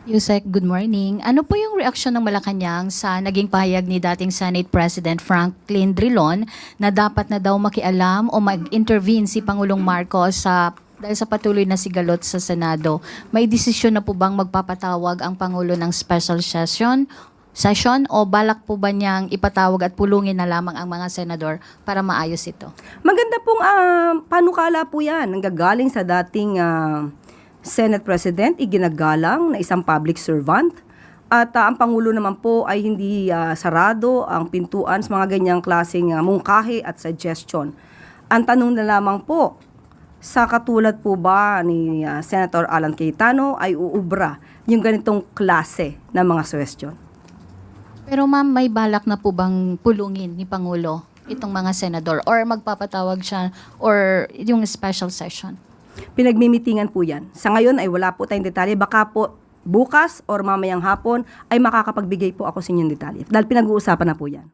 Yusek, good morning. Ano po yung reaksyon ng Malacanang sa naging pahayag ni dating Senate President Franklin Drilon na dapat na daw makialam o mag-intervene si Pangulong Marcos dahil sa patuloy na sigalot sa Senado? May desisyon na po bang magpapatawag ang Pangulo ng special session o balak po ba niyang ipatawag at pulungin na lamang ang mga senador para maayos ito? Maganda pong panukala po yan. Nanggagaling sa dating Senate President, iginagalang na isang public servant. At ang Pangulo naman po ay hindi sarado ang pintuan sa mga ganyang klaseng mungkahi at suggestion. Ang tanong na lamang po, sa katulad po ba ni Senator Alan Cayetano ay uubra yung ganitong klase ng mga suggestion? Pero ma'am, may balak na po bang pulungin ni Pangulo itong mga senador or magpapatawag siya or yung special session? Pinagmimitingan po yan. Sa ngayon ay wala po tayong detalye. Baka po bukas or mamayang hapon ay makakapagbigay po ako sa inyong detalye. Dahil pinag-uusapan na po yan.